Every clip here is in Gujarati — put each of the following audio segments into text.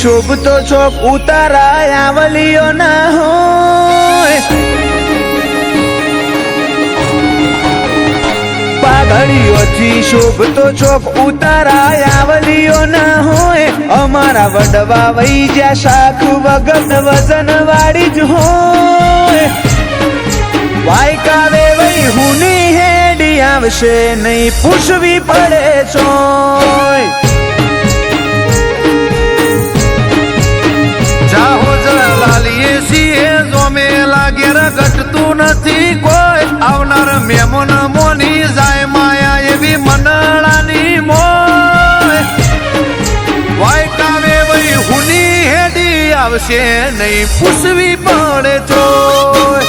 શોભતો ચોક ઉતારાય આવલીઓ ના હોય પાઘડીઓથી શોભતો ચોક ઉતારાય આવલીઓ ના હોય અમારા વડવા વઈ જ્યાં શાખ વગત વજન વાળી જ હોય વાયકાવે વઈ હુની હેડી આવશે નહીં પૂછવી પડે ચોય જાહો લાલીએ છીએ જોમે લાગે ઘટતું નથી કોઈ આવનાર મેમોન મોની જાય માયા એવી મનડાની મોય વાયકાવે વઈ હુની હેડી આવશે નહીં પૂછવી પડે ચોય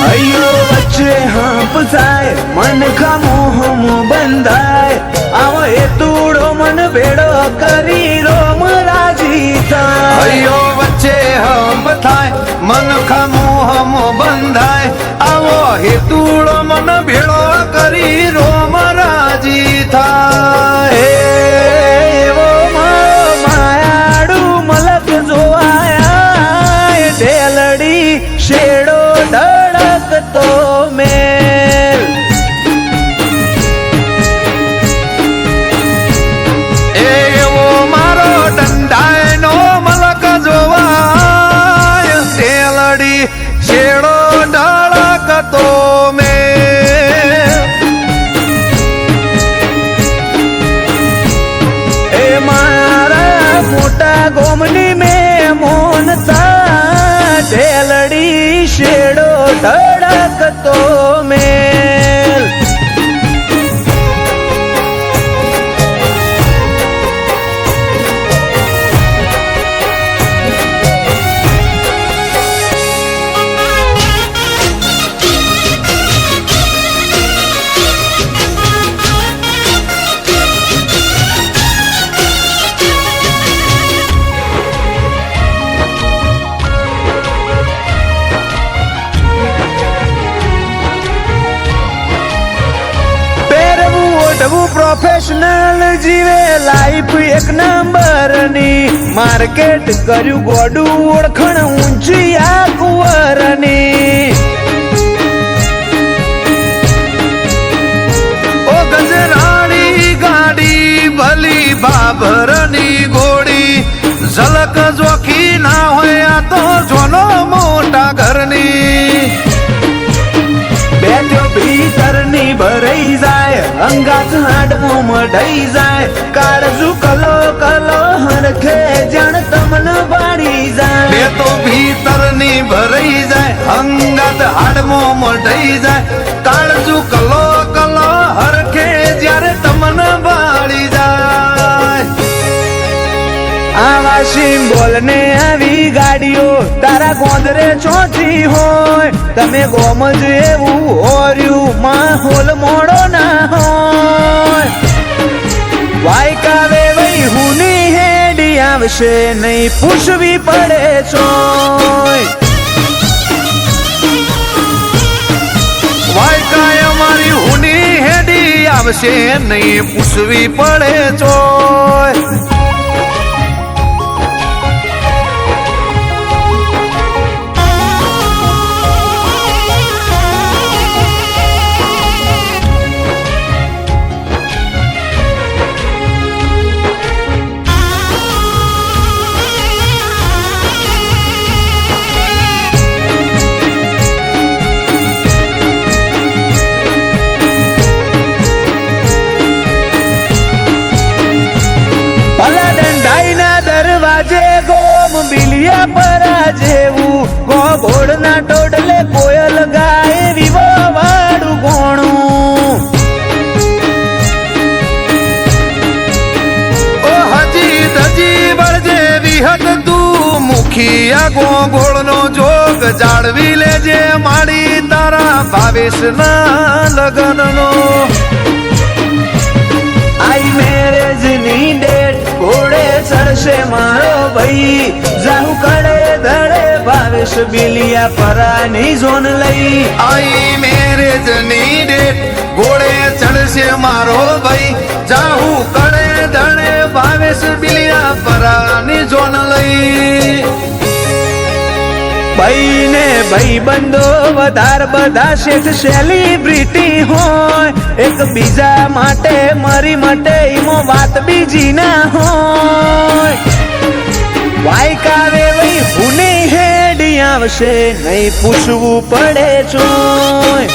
અયો વચ્ચે હાંપ થાય મન ખામો બંધાય આવો એ તૂડો મન ભેડો કરી રોમ રાજી થાય અયો વચ્ચે હમ થાય મન ખામો બંધાય આવો હેતુડો મન ભેળો કરી રોમ રાજી થાય એવો માયાડુ મલક જોવાયા ઢેલડી શેડો ધડકતો મેલ એવો મારો દંડાયનો મલક જોવાય તેલડી શેડો ધડકતો મેલ એ મારા મોટા ગોમની મેં મોનતા ઢેલડી શેડો ધડકતો મેલ પ્રોફેશનલ જીવે લાઈફ એક નંબરની માર્કેટ કર્યું ગોડું ઓળખણ ઊંચી આ કુંવરની ઓ ગજરાણી ગાડી ભલી બાબરની ગોળી ઝલક જોખી ના હોય આ તો જોનો મોટા ઘરની બેઠો ભીતરની ભરાઈ જાય અંગાત હાડમો મઢાઈ જાય કાળજુ કલો કલો હરખે જાણ તમન બાળી જાય બે તો ભીતરની ભરાઈ જાય અંગાત હાડમો મઢાઈ જાય કાળજુ કલો કલો હરખે જ્યારે તમન બાળી જાય આવા સિમ્બોલ ને આવી ગાડીઓ તારા ગોંદરે ચોથી હોય તમે ગોમ જ એવું હોર્યું માહોલ મોડો ના હોય વાયકાવે વઈ હુની હેડી આવશે નહીં પૂછવી પડે ચોય વાયકાય અમારી હુની હેડી આવશે નહીં પૂછવી પડે ચોય બિલિયા પરા જેવું ગોળના ટોડલે કોયલ ગાય વિવો વાળું ગોણું ઓ હજી ધજી બળજે વિહત તું મુખિયા ગોળનો જોગ જાળવી લેજે માડી તારા ભાવેશના લગનનો આઈ મેરેજની ડેટ ઘોડે ચડશે મારો ભાઈ જાહુ કડે ધડે ભાવે ભાવેશ બિલિયા પરાની ઝોન લઈ આઈ મેરેજ ની ડેટ ઘોડે ચડશે મારો ભાઈ જાહુ કડે ધડે ભાવેશ બિલિયા પરાની જોન લઈ ભાઈ ને ભાઈ બંધો વધાર બધા શેઠ સેલિબ્રિટી હોય એક બીજા માટે મરી મટે ઈમો વાત બીજી ના હોય વાયકાવે વઈ હુને હેડી આવશે નહીં પૂછવું પડે ચોય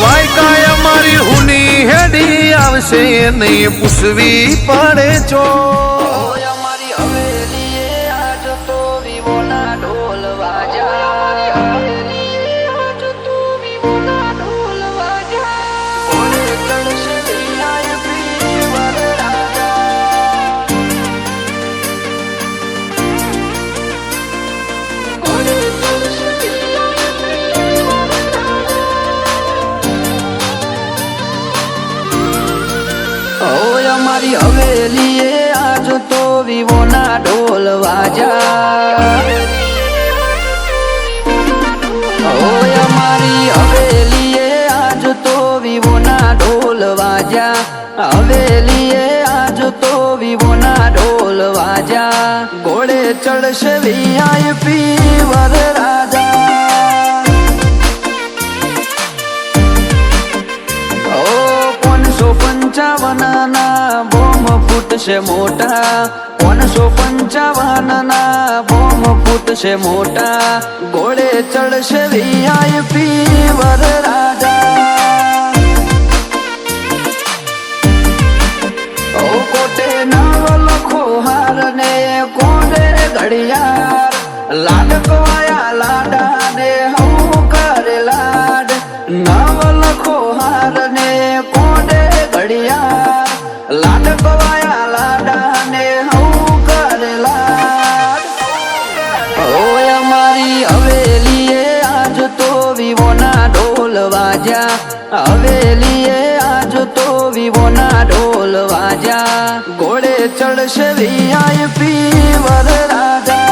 વાયકાય અમારી હુની હેડી આવશે નહીં પૂછવી પડે છો અમારી હવેલીએ આજ તો વિવોના ઢોલ વાજા આજ તો વિવોના ઢોલ વાજા ઓલે ચડશે વિનાય પીર વરરાજા ઓલે ચડશે વિનાય પીર વરરાજા ઓય અમારી હવેલીએ આજ તો વિવોના ઢોલ વાજા ઓય અમારી હવેલીએ આજ તો વિવોના ઢોલ વાજા હવેલીએ આજ તો વિવોના ઢોલ વાજા ઘોડે ચડશે વીઆઈપી વરરાજા ઓ 555 ના બોમ ફૂટશે મોટા 555 ના બોમ ફૂટશે મોટા ઘોડે ચડશે વીઆઈપી વરરાજા ઓ કોટે નવ લખો હાર ને કોડે ઘડિયાળ લાડ કવાયા લાડા ને હું કરે લાડ નવ લખો હાર ને કોડે ઘડિયાળ લાડ કવાયા લાડા ને હું કરે લાડ ઓય અમારી હવેલીએ આજ તો વિવોના ઢોલ વાજા હવેલીએ આજ તો વિવોના ઢોલ વાજા ઘોડે ચડશે વીઆઈપી વરરાજા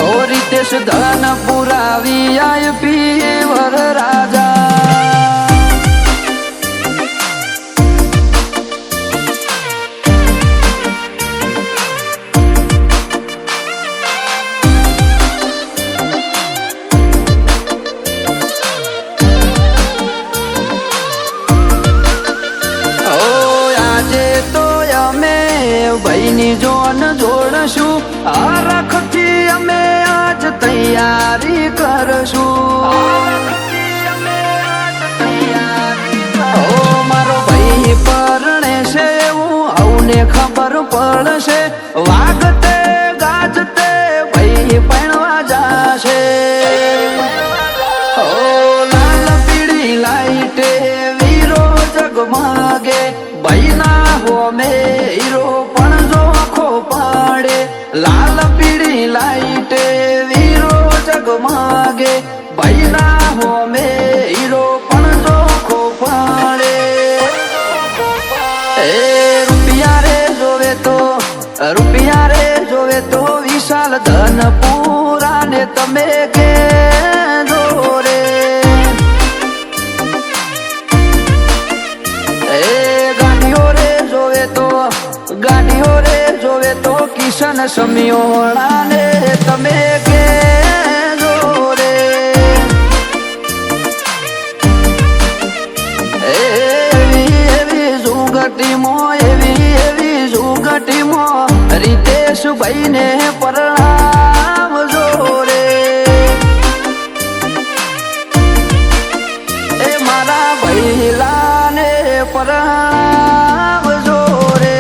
ઓ રીતેશ ધનપુરા વીઆઈપી વરરાજા ભાઈની જોન જોડશું હરખથી અમે આજ તૈયારી કરશું ઓ મારો ભાઈ પરણે છે એવું આઉને ખબર પડશે વાગતે ગાજતે ભાઈ પણવા જાશે ઓ લાલ પીળી લાઈટે વીરો જગમાગે ભાઈના હોમે હીરો પણ જો આંખો પાડે લાલ પીળી લાઈટે વીરો જગમાગે ભાઈના હોમે હીરો પણ જો આંખો પાડે એ રૂપિયા રે જોવે તો વિશાલ ધનપુરા ને તમે કે રે ગાડીઓ રે જોવે તો કિશન સમિયોળા ને તમે કે રે એવી જુગટીમો રીતેશ ભાઈ ને પરણાવજો રે એ મારા ભૈલા ને પરણાવજો રે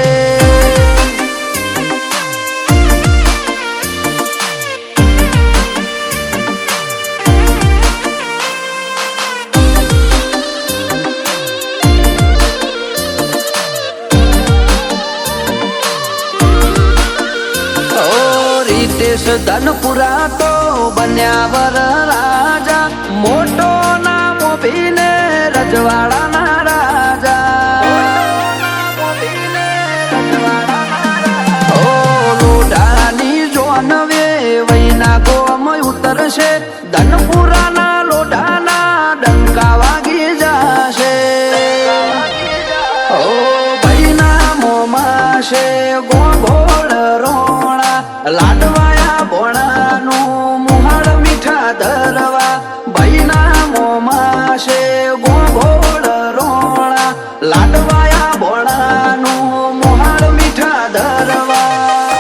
રીતેશ ધનપુરા તો બન્યા વરરાજા મોટો નામો ભીને રજવાડાના રાજા લાડવાયા ભોળાનું મોહાળ મીઠા ધરવા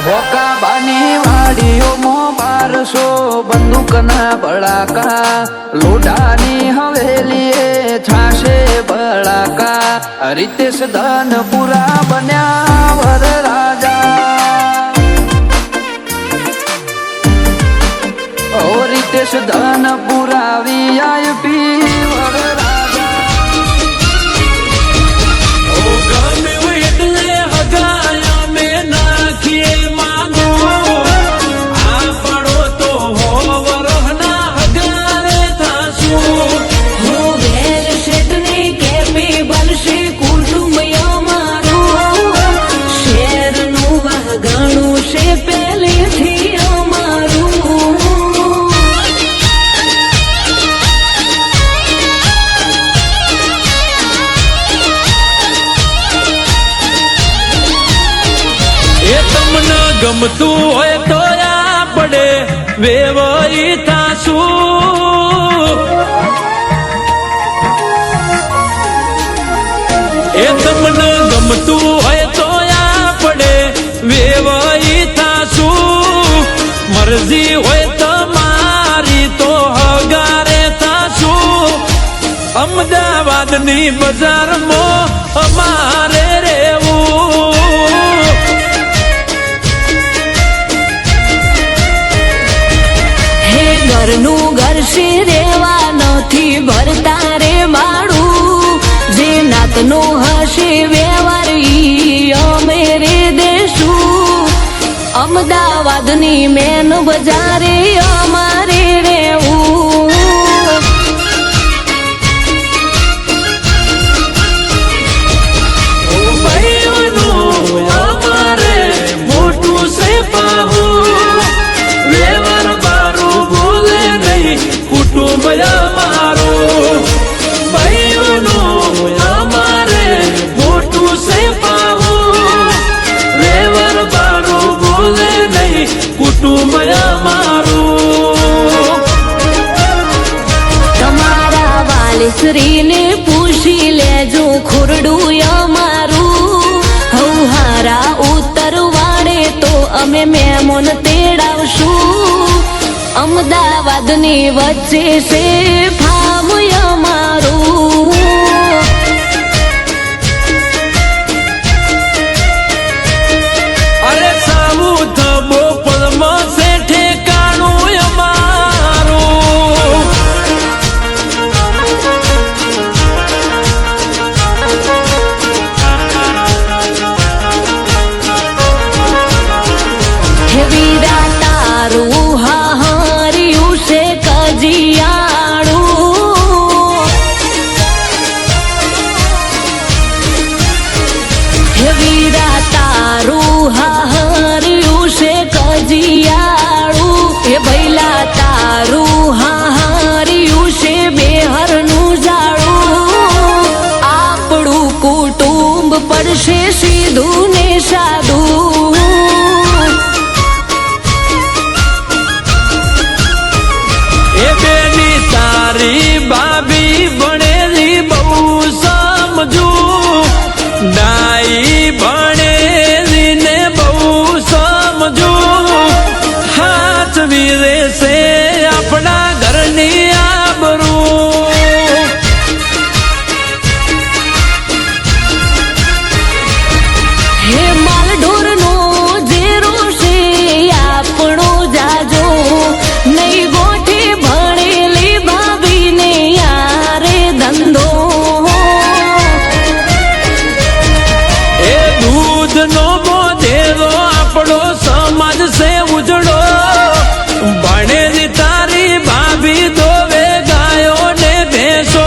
હોકાબાની વાડીઓમાં 1200 બંદૂકના બળાકા લોઢાની હવેલીએ છાશે બળાકા રીતેશ ધનપુરા બન્યા વરરાજા ઓ રીતેશ ધનપુરા VIP વરરાજા ગમતું હોય તો આપણે વેવાઈ થાશું એ તમને ગમતું હોય તો આપણે વેવાઈ થાશું મરજી હોય તમારી તો હગારે થાશું અમદાવાદની બજારમાં અમારે રહેવું ઘરનું ઘર છે રેવા નથી ભરતા રે માડું જે નાતનો હશે વ્યવહાર ઈ અમે રે દેશું અમદાવાદની મેન બજારે અમારે રેવું અમારે મોટું છે પાહું વ્યવહાર કુટુંબ અમારું ભાઈઓનું અમારે મોટું છે પાવું વ્યવહાર બારું બોલે નહીં કુટુંબ અમારું તમારા વાલશ્રીને પૂછી લેજો ખોરડું અમારું હૌહારા ઉતરવાડે તો અમે મહેમાન તેડાવશું અમદાવાદની વચ્ચે છે ફામ અમારું અરે સાઉથ બોપલમાં છે ઠેકાણું અમારું હે વીરા તારું હાહરિયું છે કજિયાળું હે વીરા તારું હાહરિયું છે કજિયાળું હે ભૈલા તારું હાહરિયું છે બેહરનું જાળું આપણું કુટુંબ પડશે સીધું ને સાદું એ બેની તારી ભાભી ભણેલી બહુ સમજુ ડાઈ ભણેલી ને બહુ સમજુ હાથ વીરે છે આપણા ઘરની આબરૂ હે માલઢોરનો જેરો છે આપણો જાજો નહીં ગોઠે ભણેલી ભાભીને યારે ધંધો એ દૂધનો મોઢેરો આપણો સમાજ છે ઉજળો ભણેલી તારી ભાભી દોવે ગાયો ને ભેંસો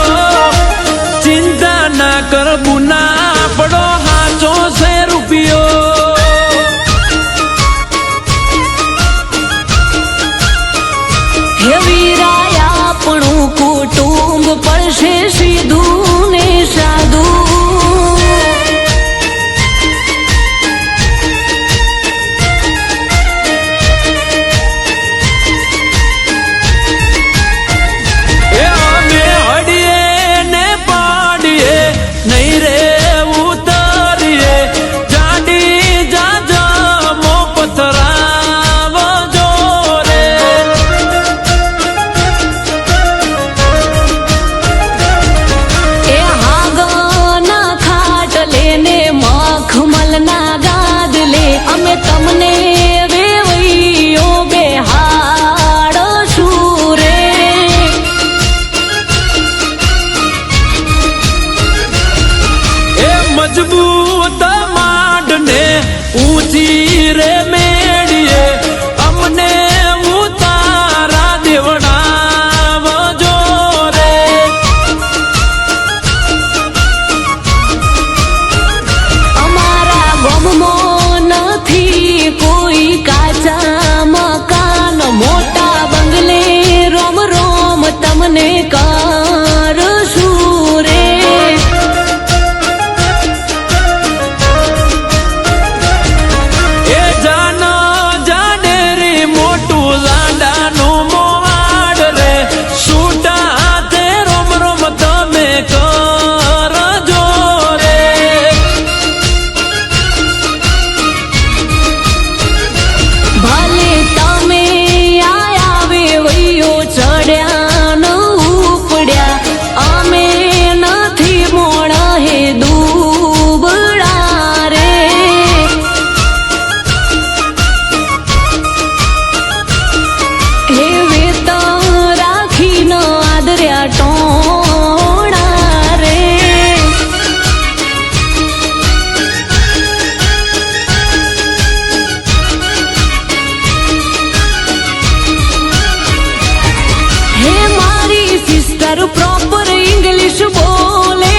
ચિંતા ના કર બુના આપણો હાચો છે રૂપિયો હે વીરાય આપણું કુટુંબ પડશે સીધું ને સાદું એ અમે હડીએ ને પાડીએ તમને વેવૈયો બેહાડ સુરે એ મજબૂત માંડને ઊંચી રે મેળીએ અમને ઉતારા દેવડાવજો રે અમારા ગમમાં નથી કોઈ કાચા મકાન મોટા બંગલે રોમ રોમ તમને કરશું રે એ જાન જાને રે મોટું લાડાનું મોવાડ રે સૂટા હાથે રોમ રોમ તમે કરજો રે ભલે તમે આયા વેવૈયો ચડ્યા ન ઉપડ્યા અમે નથી મોણ હે દુબળા રે હે વેત રાખીને આદર્યા ટોણા રે હે મારી સિસ્ટર પ્રોપર ઇંગ્લિશ બોલે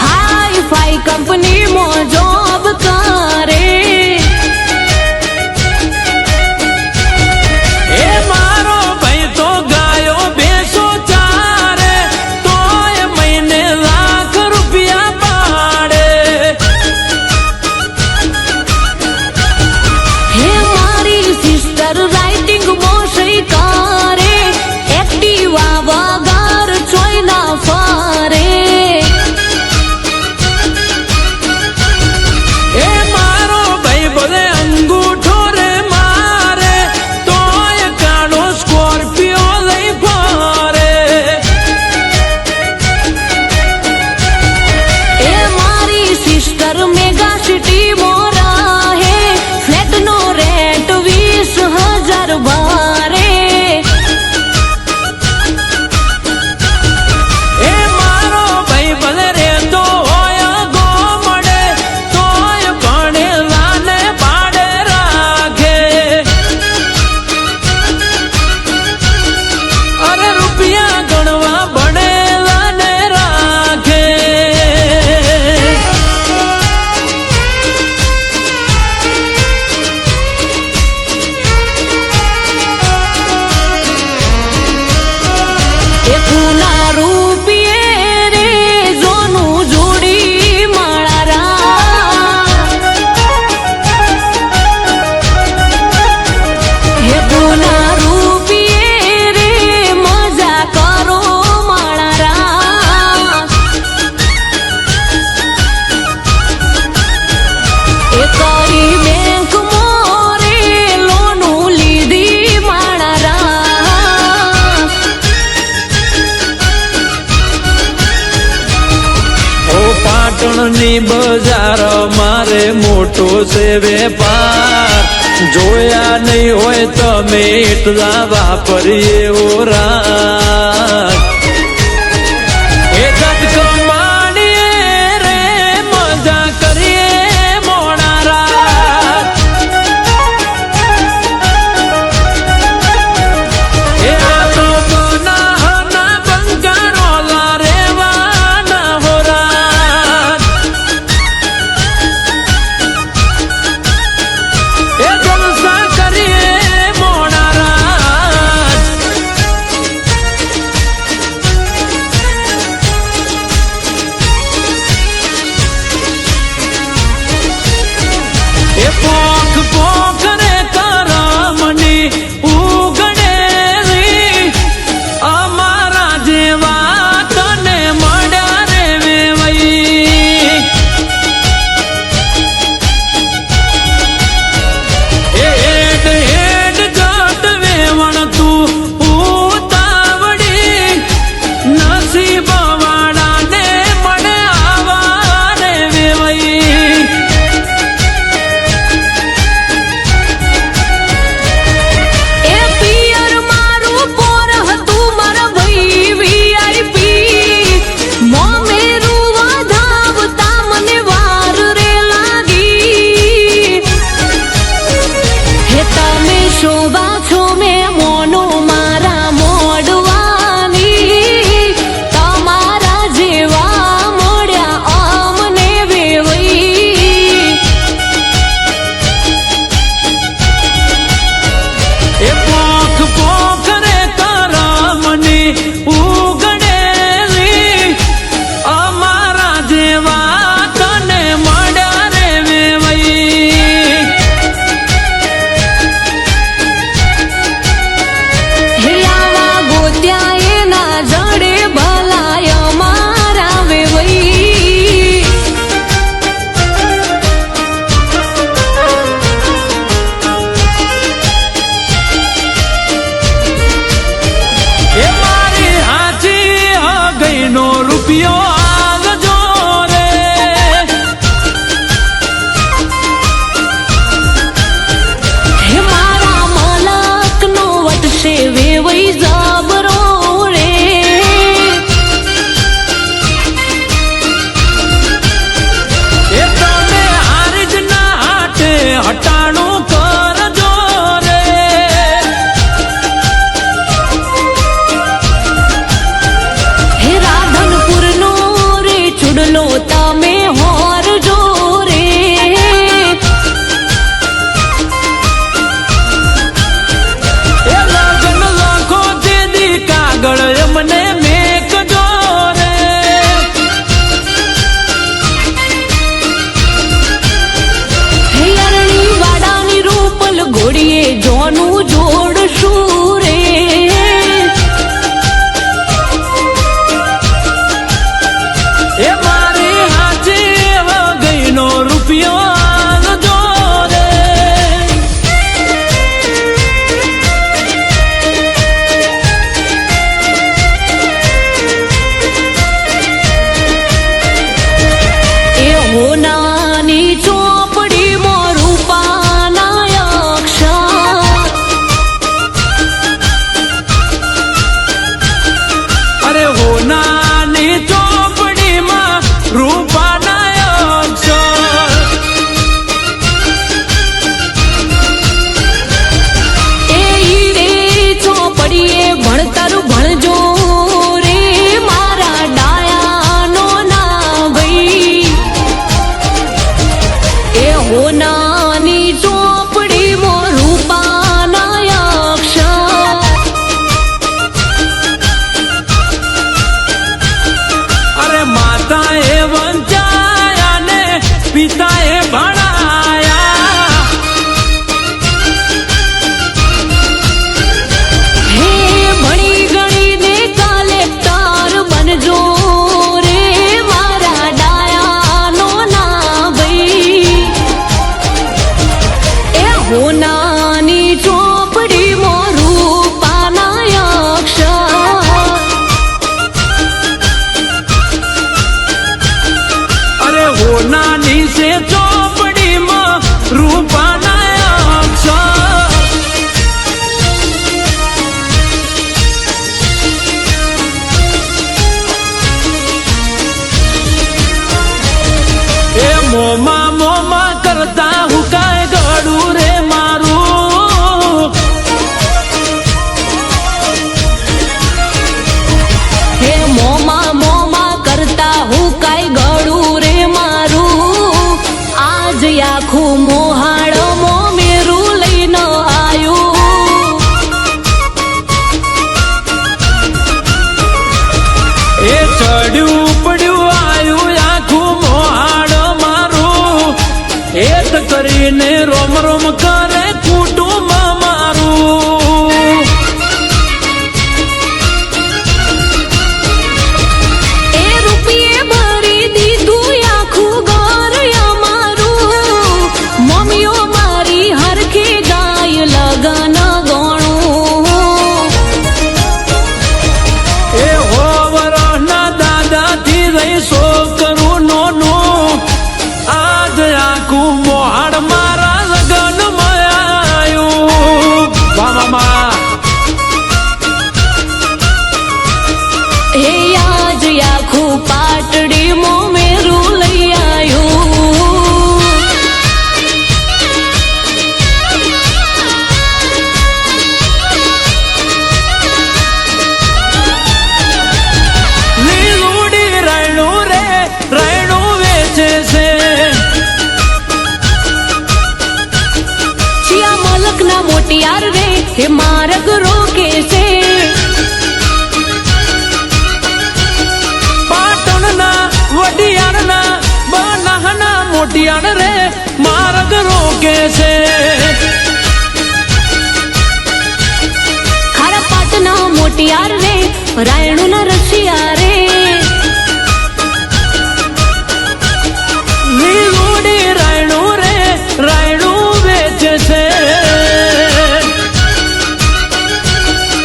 હાઈ ફાઈ કંપનીમાં જોબ કરે એ મારો ભાઈ તો ગાયો બેસો ચારે તોય મહિને લાખ રૂપિયા પાડે હે મારી સિસ્ટર રાઇટિંગ મોશઈ કરે એક્ટિવા વગર ચોઈના ફરે એ મારો ભાઈ ભલે અંગૂઠો રે મારે તોય કાળો સ્કોર્પિયો લઈ ફરે એ મારી સિસ્ટર મેગા સિટી મોરા હે ફ્લેટ નો રેન્ટ 20,000 ભરે એ મારો ભાઈ ભલે રહેતો હોય ગોમડે તોય ભણેલાને પાડે રાખે અરે રૂપિયા ગણવા ભણેલાને રાખે એ પૂના રૂપિયે રે જોનું જોડી માળારા હે પૂના રૂપિયે રે મજા કરો માળારા એ તારી બેંક મોરે લોનું લીધી માળારા ઓ પાટણની બજાર મારે મોટો છે વેપાર જોયા નહીં હોય તમે એટલા વાપરીએ ઓરા એ જટ કમાણીએ રે મજા કરીએ મોડા રાત એ આ તો બનાના બંગારોલા રેવાના હોરાત એ જલસા કરીએ મોડા રાત તમે હોર જોરે એ લગન લાખો તેદી કાગળ એમને મેક જોરે હૈયારણી વાડાની રૂપલ ઘોડીએ જોનું જોડશું રે એ મારી હાચે એવા ગઈનો રૂપિયો આલજો રે એ હોનાની ચોપડીમાં રૂપાના અક્ષર અરે હોનાની ચોપડીમાં રૂપાના અક્ષર એ રે ચોપડીએ ભણતર ભણજો રે મારા ડાયાનો ના ભઈ એ હોનાની ચોપડીમાં રૂપાના અક્ષર અરે માતાએ વંચાયા ને પિતાએ ભણાયા હે ભણી ગણીને કલેક્ટર બનજો રે મારા ડાયાનો ના ભઈ એ હોનાની ચોપડીમાં રૂપાના અક્ષર અરે હોનાની છે ચોપડીમાં રૂપાના અક્ષર એ મોમાં મોમાં કરતા હુકાય ગળું રે મારું હે મોમાં મોમાં કરતા હું કાઈ ગળું રે મારું આજ આખું મોહાળ મો મેરું લઈને આયું એ ચડ્યું પડ્યું આયું આખું મોહાડ મારું હેત કરીને રોમ રોમ કરે કુટુંબ મારું એ રૂપિયે ભરી દીધું આખું ઘર અમારું મમ્મીઓ મારી હરખી ગાય લગન ગણું એ હોવરના દાદાથી રહી છોકરું નોનું આજ આખું મોહાડ મારા લગનમાં આવ્યું વામામાં હે આજ આખું પાટડી મો મેરું લઈ આયું લીલુડી રણું રે રણું વેચે છે ચિયા મલકના મોટિયાર રે હે માર્ગ રોકે છે પાટણના વડિયારના બનાહના મોટિયાણ રે માર્ગ રોકે છે ખારા પાટના મોટિયાર રે રાયણુના રશિયા રે લીલુડી રણું રે રણું વેચે છે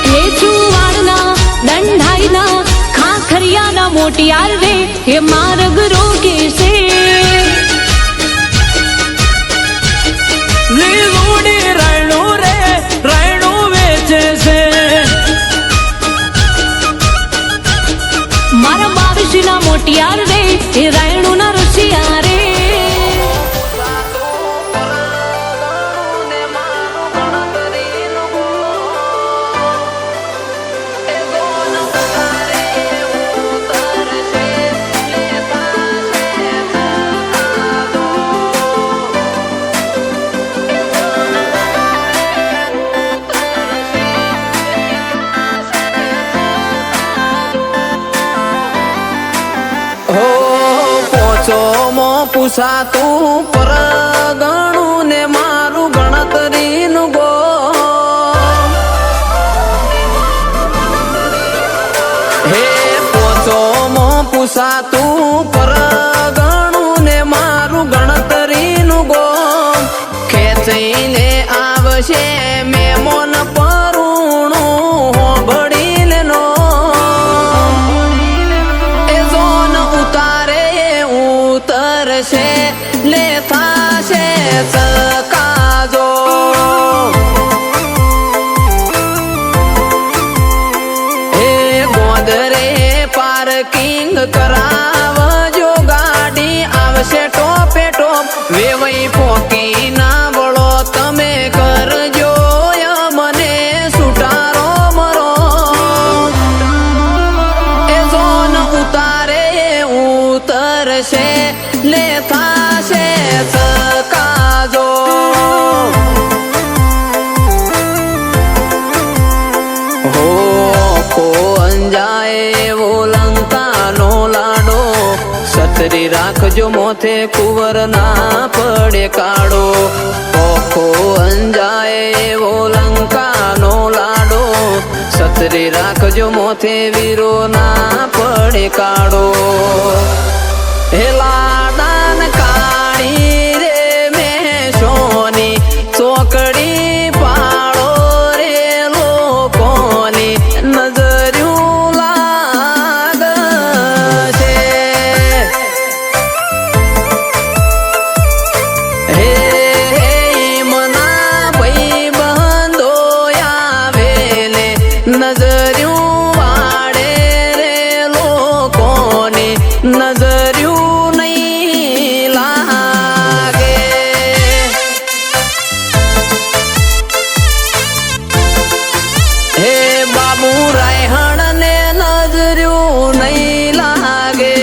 હે ચુવાડના દંડાઈના ખાખરિયાના મોટિયાર રે હે માર્ગ રોકે છે લીલુડી રણું રે રણું વેચે છે મારા બાવીસના મોટિયાર રે હે રાયણુના રશિયા રે પોચોમો પૂછાતું પર ગણું ને મારું ગણતરીનું ગો હે પોચોમો પૂછાતું પર ગણું ને મારું ગણતરીનું ગો ખેંચીને આવશે મેમોન પરુણું હોંભળીને નો એ જોન ઉતારે ઉતરશે લે થાશે ચકાજો હે ગોદરે પાર્કિંગ કરાવજો ગાડી આવશે ટોપે ટોપ વેવઈ પોકી ના વળો તમે કરજો મને સુટારો મરો એ જોન ઉતારે ઉતરશે લે થાશે ચકાજો હો કો અંજાય એવો લંકાનો લાડો છત્રી રાખજો મોથે કુંવર ના પડે કાળો ઓખો અંજાય એવો લંકાનો લાડો છત્રી રાખજો મોથે વીરો ના પડે કાળો હે લાડાન કાળી રે મેં સોની ચોકડી પાડો રે લોકોની નજર્યું લાગશે હે મના ભાઈ બંધો આવેલે નજર્યું વાડે રે લોકોની નજર્યું નહીં લાગે હે બાબુ રાયહણ ને નજર્યું નહીં લાગે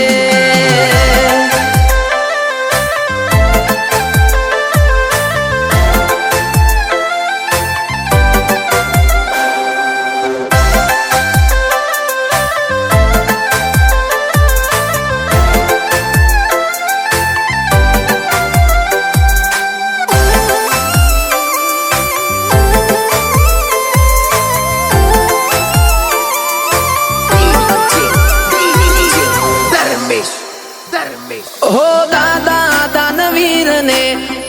હો દાદા દાનવીર ને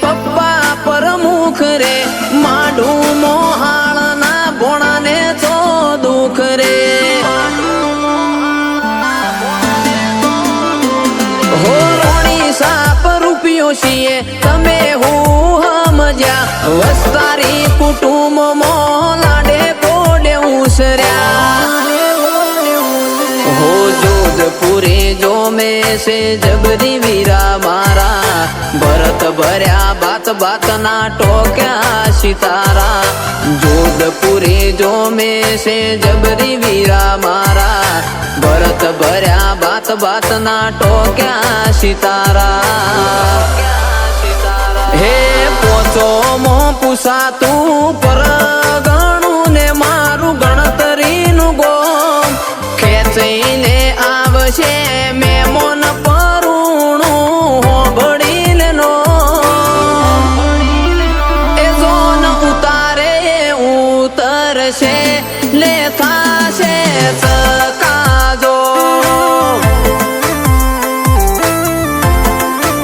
પપ્પા પ્રમુખ રે માઢું મોહાળ ના ભોણા ને તો દુખ રે હો રોણી સાપ રૂપિયો છીએ તમે હું સમજ્યા વસ્તારી કુટુંબ મો લાડે કોડે ઉસર્યા हो जोधपुरे जो में से जबरी वीरा मारा भरत भर्या बात बात ना टोक्या सितारा जोधपुरे जो में से जबरी वीरा मारा भरत भर्या बात बात ना टोक्या सितारा हे पोचो मो पूछा तू पर गणु ने मारू गणतरीनु गो ખેંચીને આવશે મેમોન પરુણું હોંભળીને નો એ જોન ઉતારે ઉતરશે લે થાશે ચકાજો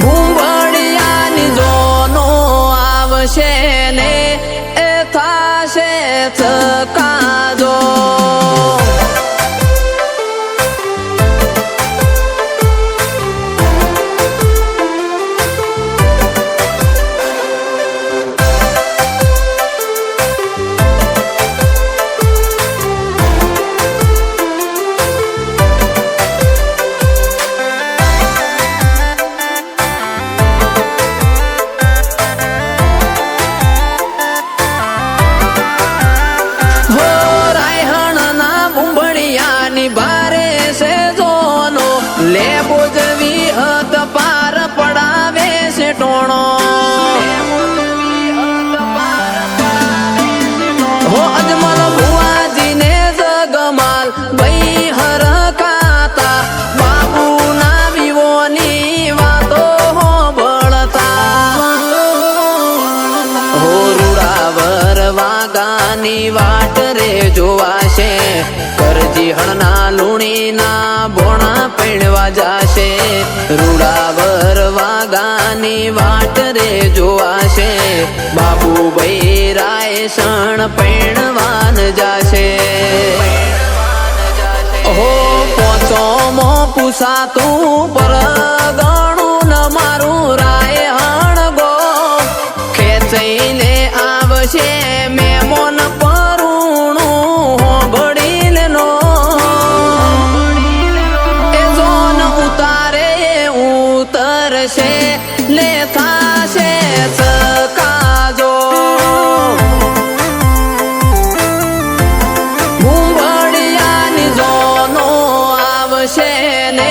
ભૂંભળિયાની જોનો આવશે ને એ થાશે ચકાજો વાગાની વાટ રે જોવાશે કરજી હણના લુણીના ભોણા પૈણવા જાશે રૂડાવર વાગાની વાટ રે જોવાશે બાબુભાઈ રાય શણ પૈણવાન જાશે હો પોચોમો પૂછાતું પર ગણું ન મારું રાય હણ ગો ખેંચઈને આવશે મેમોન પરુણું હોબડીલ નો એ જોન ઉતારે ઉતરશે લે થાશે સકાજો ભૂંભળિયાની જોનો આવશે ને